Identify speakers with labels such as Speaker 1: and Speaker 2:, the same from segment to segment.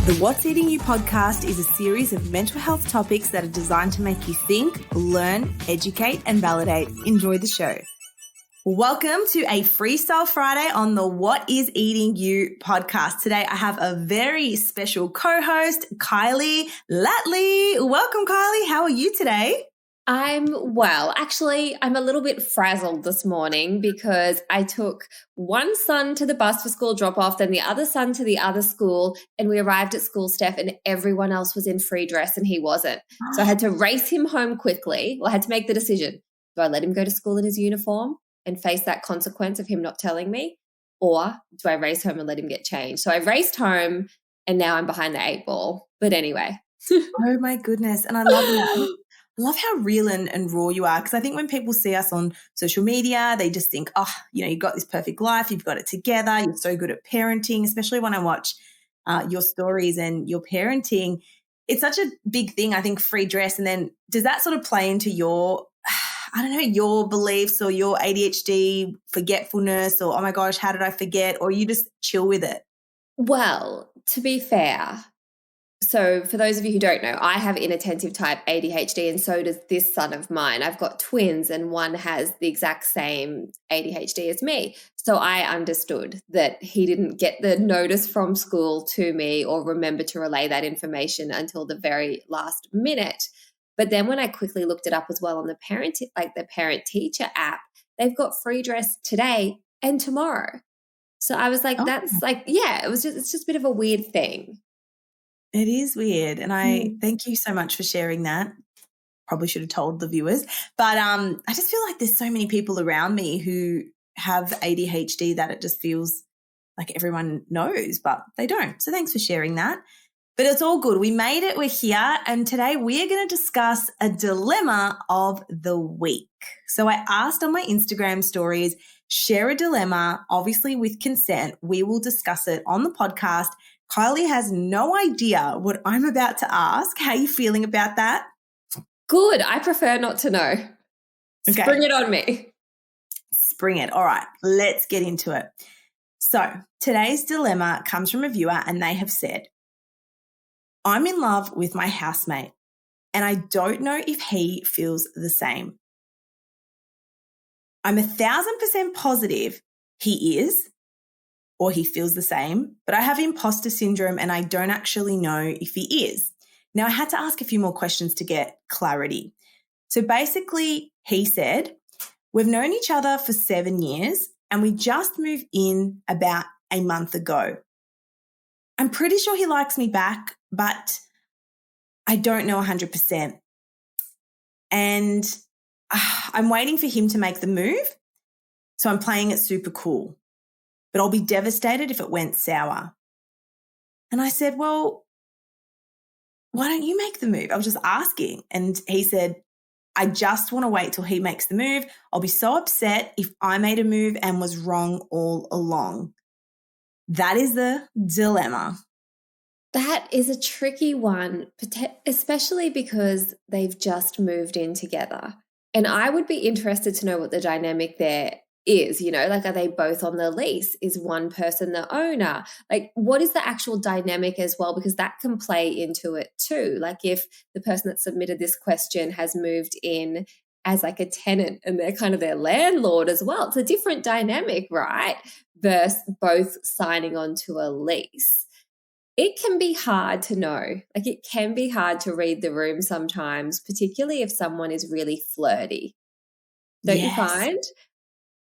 Speaker 1: The What's Eating You podcast is a series of mental health topics that are designed to make you think, learn, educate, and validate. Enjoy the show. Welcome to a Freestyle Friday on the What Is Eating You podcast. Today I have a very special co-host, Kylie Latley. Welcome, Kylie. How are you today?
Speaker 2: I'm well. Actually, I'm a little bit frazzled this morning because I took one son to the bus for school drop-off, then the other son to the other school, and we arrived at school, Steph, and everyone else was in free dress and he wasn't. So I had to race him home quickly. Well, I had to make the decision. Do I let him go to school in his uniform and face that consequence of him not telling me? Or do I race home and let him get changed? So I raced home and now I'm behind the 8 ball. But anyway.
Speaker 1: Oh my goodness. And I love that. I love how real and raw you are, because I think when people see us on social media, they just think, oh, you've got this perfect life, you've got it together, you're so good at parenting, especially when I watch your stories and your parenting. It's such a big thing, I think, free dress. And then does that sort of play into your, your beliefs or your ADHD forgetfulness or, oh my gosh, how did I forget? Or you just chill with it?
Speaker 2: Well, to be fair, so for those of you who don't know, I have inattentive type ADHD and so does this son of mine. I've got twins and one has the exact same ADHD as me. So I understood that he didn't get the notice from school to me or remember to relay that information until the very last minute. But then when I quickly looked it up as well on the parent teacher app, they've got free dress today and tomorrow. So I was like, it's just a bit of a weird thing.
Speaker 1: It is weird. And I thank you so much for sharing that. Probably should have told the viewers. But I just feel like there's so many people around me who have ADHD that it just feels like everyone knows, but they don't. So thanks for sharing that. But it's all good. We made it. We're here. And today we are going to discuss a dilemma of the week. So I asked on my Instagram stories, share a dilemma, obviously with consent. We will discuss it on the podcast. Kylie has no idea what I'm about to ask. How are you feeling about that?
Speaker 2: Good. I prefer not to know.
Speaker 1: Okay.
Speaker 2: Spring it on me.
Speaker 1: Spring it. All right, let's get into it. So today's dilemma comes from a viewer and they have said, I'm in love with my housemate and I don't know if he feels the same. I'm 1,000% positive he is, or he feels the same, but I have imposter syndrome and I don't actually know if he is. Now, I had to ask a few more questions to get clarity. So basically, he said, we've known each other for 7 years and we just moved in about a month ago. I'm pretty sure he likes me back, but I don't know 100%. And I'm waiting for him to make the move, so I'm playing it super cool. But I'll be devastated if it went sour. And I said, well, why don't you make the move? I was just asking. And he said, I just want to wait till he makes the move. I'll be so upset if I made a move and was wrong all along. That is the dilemma.
Speaker 2: That is a tricky one, especially because they've just moved in together. And I would be interested to know what the dynamic there is, are they both on the lease? Is one person the owner? Like, what is the actual dynamic as well? Because that can play into it too. Like if the person that submitted this question has moved in as like a tenant and they're kind of their landlord as well. It's a different dynamic, right? Versus both signing on to a lease. It can be hard to know. Like it can be hard to read the room sometimes, particularly if someone is really flirty. Don't you find?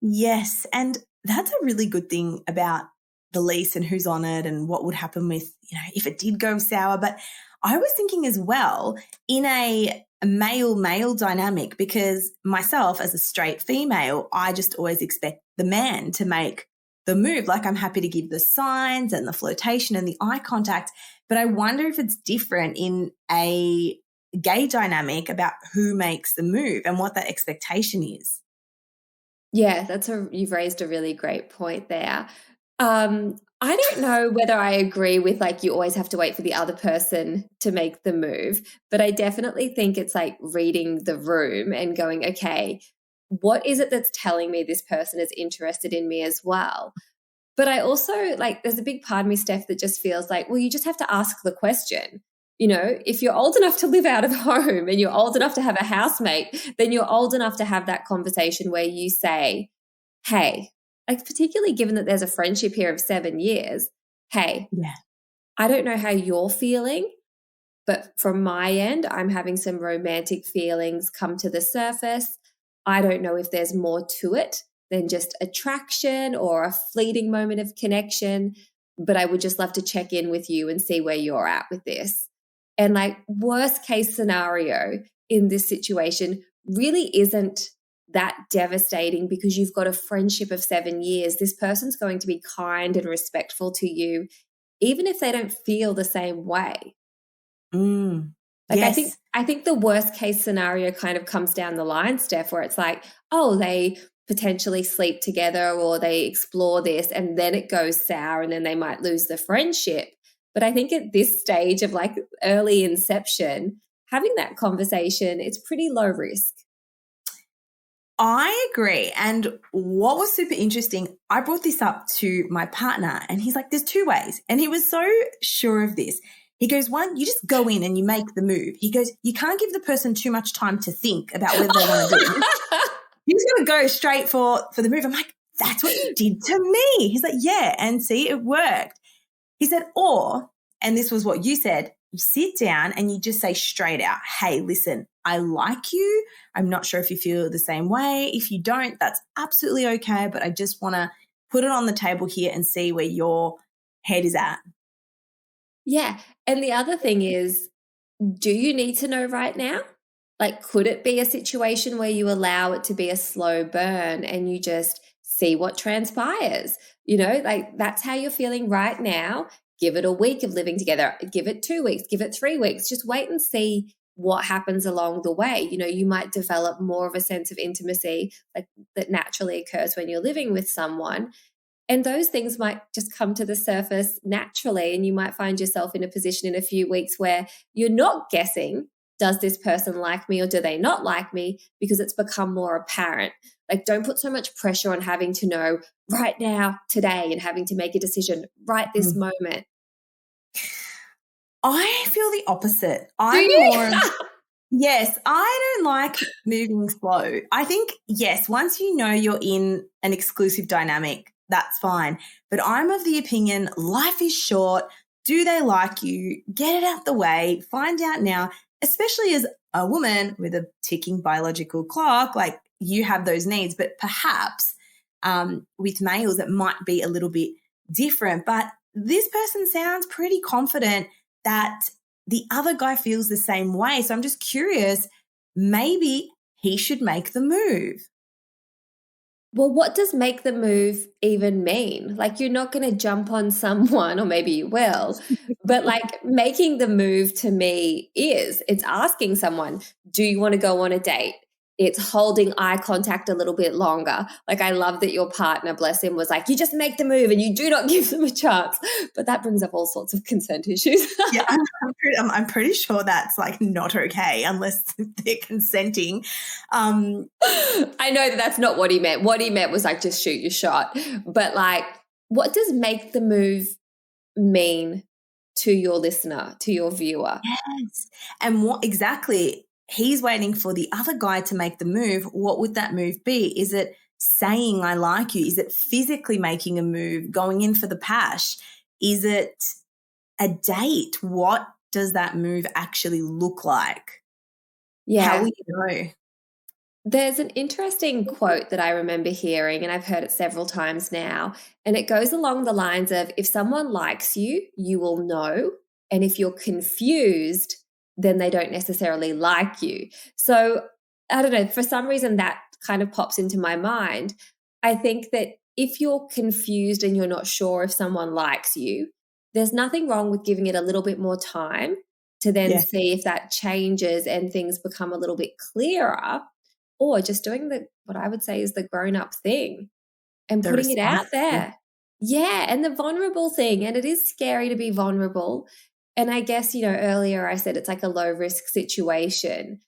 Speaker 1: Yes, and that's a really good thing about the lease and who's on it and what would happen with, if it did go sour. But I was thinking as well in a male-male dynamic, because myself as a straight female, I just always expect the man to make the move. Like I'm happy to give the signs and the flirtation and the eye contact, but I wonder if it's different in a gay dynamic about who makes the move and what that expectation is.
Speaker 2: Yeah, you've raised a really great point there. I don't know whether I agree with like you always have to wait for the other person to make the move, but I definitely think it's like reading the room and going, okay, what is it that's telling me this person is interested in me as well? But I also like, there's a big part of me, Steph, that just feels like, well, you just have to ask the question. If you're old enough to live out of home and you're old enough to have a housemate, then you're old enough to have that conversation where you say, hey, like particularly given that there's a friendship here of 7 years, hey,
Speaker 1: Yeah.
Speaker 2: I don't know how you're feeling, but from my end, I'm having some romantic feelings come to the surface. I don't know if there's more to it than just attraction or a fleeting moment of connection, but I would just love to check in with you and see where you're at with this. And like worst case scenario in this situation really isn't that devastating because you've got a friendship of 7 years. This person's going to be kind and respectful to you, even if they don't feel the same way. Like
Speaker 1: Yes.
Speaker 2: I think the worst case scenario kind of comes down the line, Steph, where it's like, oh, they potentially sleep together or they explore this and then it goes sour and then they might lose the friendship. But I think at this stage of like early inception, having that conversation, it's pretty low risk.
Speaker 1: I agree. And what was super interesting, I brought this up to my partner and he's like, there's 2 ways. And he was so sure of this. He goes, one, you just go in and you make the move. He goes, you can't give the person too much time to think about whether they want to do it. You just got to go straight for the move. I'm like, that's what you did to me. He's like, yeah. And see, it worked. He said, or, and this was what you said, you sit down and you just say straight out, hey, listen, I like you. I'm not sure if you feel the same way. If you don't, that's absolutely okay. But I just want to put it on the table here and see where your head is at.
Speaker 2: Yeah. And the other thing is, do you need to know right now? Like, could it be a situation where you allow it to be a slow burn and you just see what transpires? Like that's how you're feeling right now. Give it a week of living together. Give it 2 weeks. Give it 3 weeks. Just wait and see what happens along the way. You might develop more of a sense of intimacy like that naturally occurs when you're living with someone. And those things might just come to the surface naturally. And you might find yourself in a position in a few weeks where you're not guessing, does this person like me or do they not like me? Because it's become more apparent. Like, don't put so much pressure on having to know right now, today, and having to make a decision right this moment.
Speaker 1: I feel the opposite. Yes, I don't like moving slow. I think, yes, once you know you're in an exclusive dynamic, that's fine. But I'm of the opinion life is short. Do they like you? Get it out the way. Find out now, especially as a woman with a ticking biological clock, like you have those needs. But perhaps with males, it might be a little bit different. But this person sounds pretty confident that the other guy feels the same way. So I'm just curious, maybe he should make the move.
Speaker 2: Well, what does make the move even mean? Like, you're not going to jump on someone, or maybe you will, but like making the move to me it's asking someone, do you want to go on a date? It's holding eye contact a little bit longer. Like, I love that your partner, bless him, was like, you just make the move and you do not give them a chance. But that brings up all sorts of consent issues.
Speaker 1: Yeah, I'm pretty sure that's like not okay unless they're consenting.
Speaker 2: I know that's not what he meant. What he meant was like, just shoot your shot. But like, what does make the move mean to your listener, to your viewer?
Speaker 1: Yes. And what exactly? He's waiting for the other guy to make the move. What would that move be? Is it saying I like you? Is it physically making a move, going in for the pash? Is it a date? What does that move actually look like?
Speaker 2: Yeah.
Speaker 1: How will you know?
Speaker 2: There's an interesting quote that I remember hearing, and I've heard it several times now, and it goes along the lines of, if someone likes you, you will know, and if you're confused, then they don't necessarily like you. So I don't know, for some reason that kind of pops into my mind. I think that if you're confused and you're not sure if someone likes you, there's nothing wrong with giving it a little bit more time to then see if that changes and things become a little bit clearer, or just doing what I would say is the grown-up thing and putting it out there. Yeah, and the vulnerable thing. And it is scary to be vulnerable. And I guess, earlier I said it's like a low-risk situation.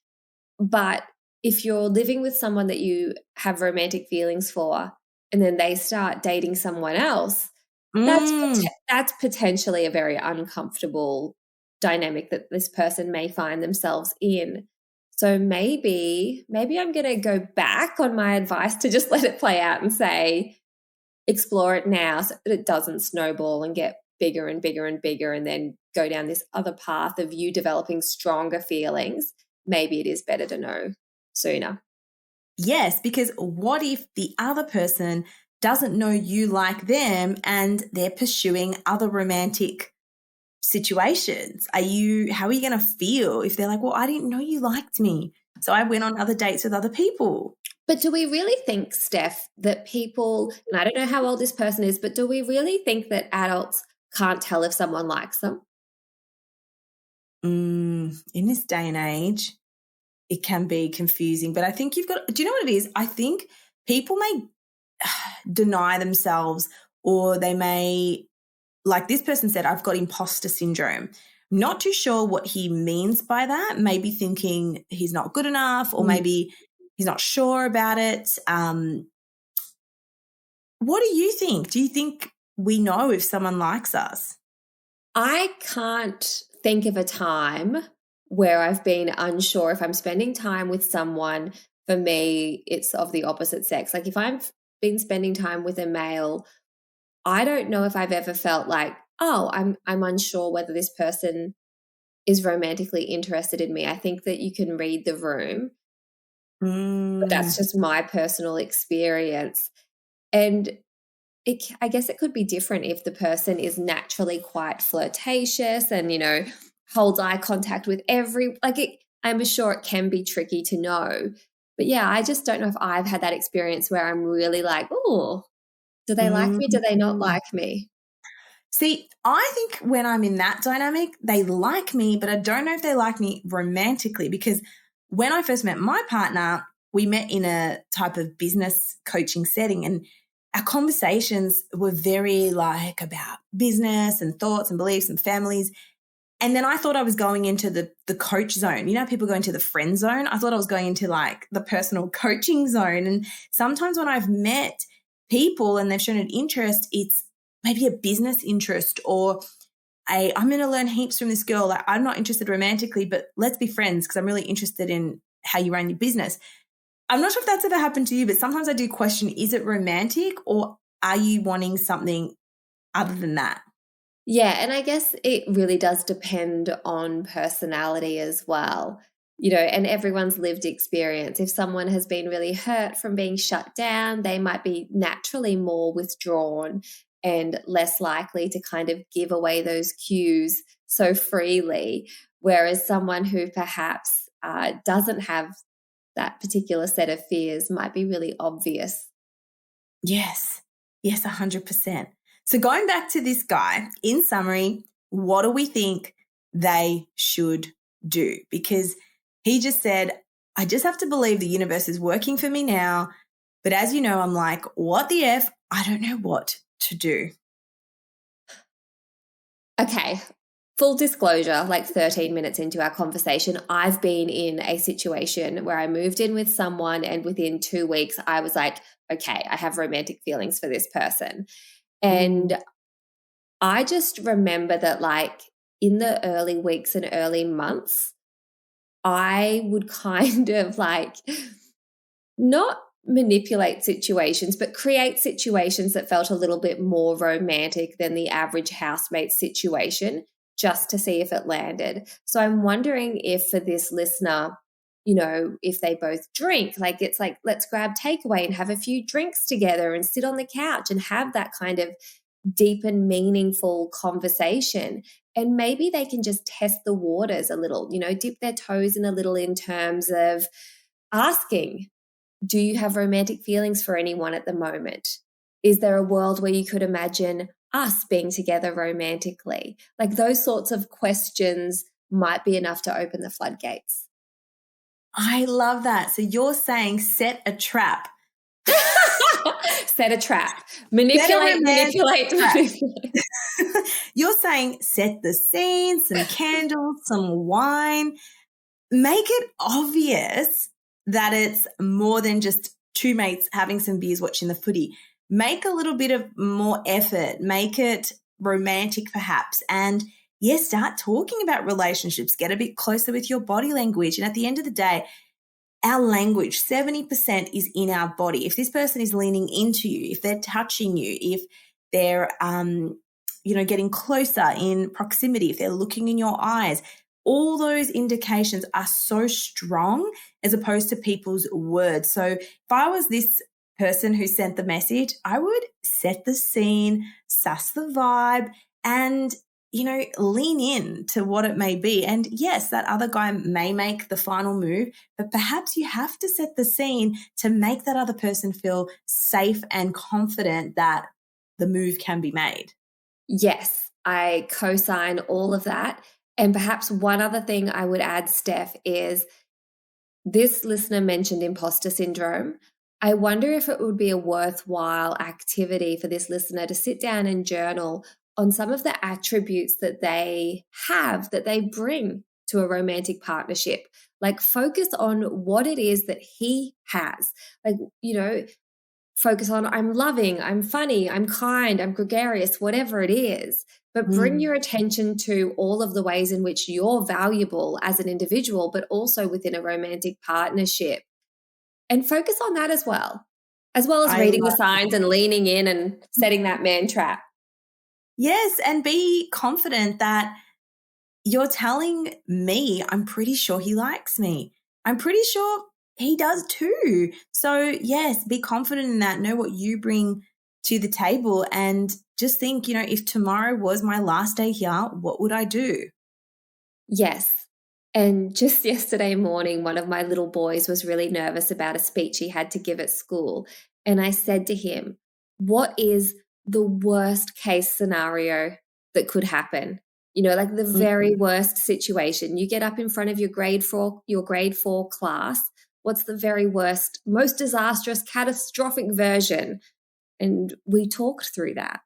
Speaker 2: But if you're living with someone that you have romantic feelings for and then they start dating someone else, That's potentially a very uncomfortable dynamic that this person may find themselves in. So maybe I'm going to go back on my advice to just let it play out and say, explore it now so that it doesn't snowball and get bigger and bigger and bigger and then go down this other path of you developing stronger feelings. Maybe it is better to know sooner.
Speaker 1: Yes, because what if the other person doesn't know you like them and they're pursuing other romantic situations? How are you going to feel if they're like, well, I didn't know you liked me, so I went on other dates with other people?
Speaker 2: But do we really think, Steph, that people, and I don't know how old this person is, but do we really think that adults can't tell if someone likes them?
Speaker 1: In this day and age, it can be confusing, but I think do you know what it is? I think people may deny themselves, or they may, like this person said, I've got imposter syndrome. Not too sure what he means by that. Maybe thinking he's not good enough, or maybe he's not sure about it. What do you think? Do you think we know if someone likes us?
Speaker 2: I can't think of a time where I've been unsure if I'm spending time with someone. For me, it's of the opposite sex. Like if I've been spending time with a male, I don't know if I've ever felt like, oh, I'm unsure whether this person is romantically interested in me. I think that you can read the room. But that's just my personal experience. And I guess it could be different if the person is naturally quite flirtatious and, holds eye contact with I'm sure it can be tricky to know. But yeah, I just don't know if I've had that experience where I'm really like, oh, do they like me? Do they not like me?
Speaker 1: See, I think when I'm in that dynamic, they like me, but I don't know if they like me romantically, because when I first met my partner, we met in a type of business coaching setting, and our conversations were very like about business and thoughts and beliefs and families. And then I thought I was going into the coach zone. You know, people go into the friend zone. I thought I was going into like the personal coaching zone. And sometimes when I've met people and they've shown an interest, it's maybe a business interest, or I'm going to learn heaps from this girl. Like, I'm not interested romantically, but let's be friends because I'm really interested in how you run your business. I'm not sure if that's ever happened to you, but sometimes I do question, is it romantic, or are you wanting something other than that?
Speaker 2: Yeah, and I guess it really does depend on personality as well, and everyone's lived experience. If someone has been really hurt from being shut down, they might be naturally more withdrawn and less likely to kind of give away those cues so freely, whereas someone who perhaps doesn't have that particular set of fears might be really obvious.
Speaker 1: Yes, 100%. So going back to this guy, in summary, what do we think they should do? Because he just said, I just have to believe the universe is working for me now. But as you know, I'm like, what the F? I don't know what to do.
Speaker 2: Okay. Full disclosure, like 13 minutes into our conversation, I've been in a situation where I moved in with someone, and within 2 weeks, I was like, okay, I have romantic feelings for this person. And I just remember that, like, in the early weeks and early months, I would kind of like not manipulate situations, but create situations that felt a little bit more romantic than the average housemate situation, just to see if it landed. So I'm wondering if for this listener, if they both drink, like it's like, let's grab takeaway and have a few drinks together and sit on the couch and have that kind of deep and meaningful conversation. And maybe they can just test the waters a little, dip their toes in a little in terms of asking, do you have romantic feelings for anyone at the moment? Is there a world where you could imagine us being together romantically? Like those sorts of questions might be enough to open the floodgates.
Speaker 1: I love that. So you're saying set a trap.
Speaker 2: Set a trap. Manipulate.
Speaker 1: You're saying set the scene, some candles, some wine. Make it obvious that it's more than just two mates having some beers watching the footy. make a little bit of more effort, make it romantic perhaps, and start talking about relationships, get a bit closer with your body language. And at the end of the day, our language, 70% is in our body. If this person is leaning into you, if they're touching you, if they're, getting closer in proximity, if they're looking in your eyes, all those indications are so strong as opposed to people's words. So if I was this person who sent the message, I would set the scene, suss the vibe, and lean in to what it may be. And yes, that other guy may make the final move, but perhaps you have to set the scene to make that other person feel safe and confident that the move can be made.
Speaker 2: Yes, I co-sign all of that. And perhaps one other thing I would add, Steph, is this listener mentioned imposter syndrome. I wonder if it would be a worthwhile activity for this listener to sit down and journal on some of the attributes that they have, that they bring to a romantic partnership. Like, focus on what it is that he has. Like, focus on, I'm loving, I'm funny, I'm kind, I'm gregarious, whatever it is. But bring your attention to all of the ways in which you're valuable as an individual, but also within a romantic partnership. And focus on that as well as reading the signs and leaning in and setting that man trap.
Speaker 1: Yes, and be confident that you're telling me, I'm pretty sure he likes me. I'm pretty sure he does too. So yes, be confident in that. Know what you bring to the table and just think, if tomorrow was my last day here, what would I do?
Speaker 2: Yes. And just yesterday morning, one of my little boys was really nervous about a speech he had to give at school. And I said to him, what is the worst case scenario that could happen? Like the very worst situation. You get up in front of your grade 4 class. What's the very worst, most disastrous, catastrophic version? And we talked through that.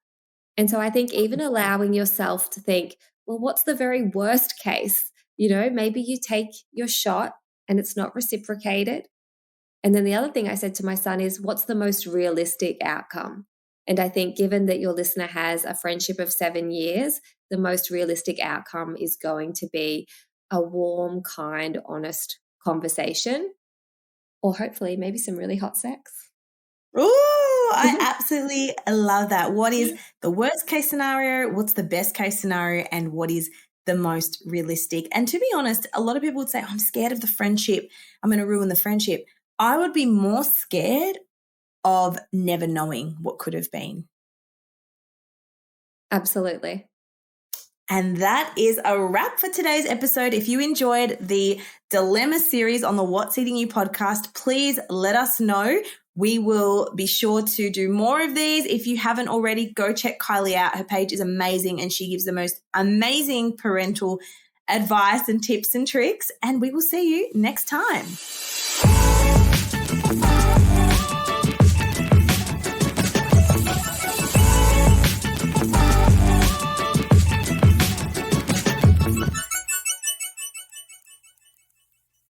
Speaker 2: And so I think even allowing yourself to think, well, what's the very worst case? Maybe you take your shot and it's not reciprocated. And then the other thing I said to my son is, what's the most realistic outcome? And I think given that your listener has a friendship of 7 years, the most realistic outcome is going to be a warm, kind, honest conversation, or hopefully maybe some really hot sex.
Speaker 1: Ooh, I absolutely love that. What is the worst case scenario? What's the best case scenario? And what is the most realistic? And to be honest, a lot of people would say, I'm scared of the friendship. I'm going to ruin the friendship. I would be more scared of never knowing what could have been.
Speaker 2: Absolutely.
Speaker 1: And that is a wrap for today's episode. If you enjoyed the Dilemma series on the What's Eating You podcast, please let us know. We will be sure to do more of these. If you haven't already, go check Kylie out. Her page is amazing and she gives the most amazing parental advice and tips and tricks. And we will see you next time.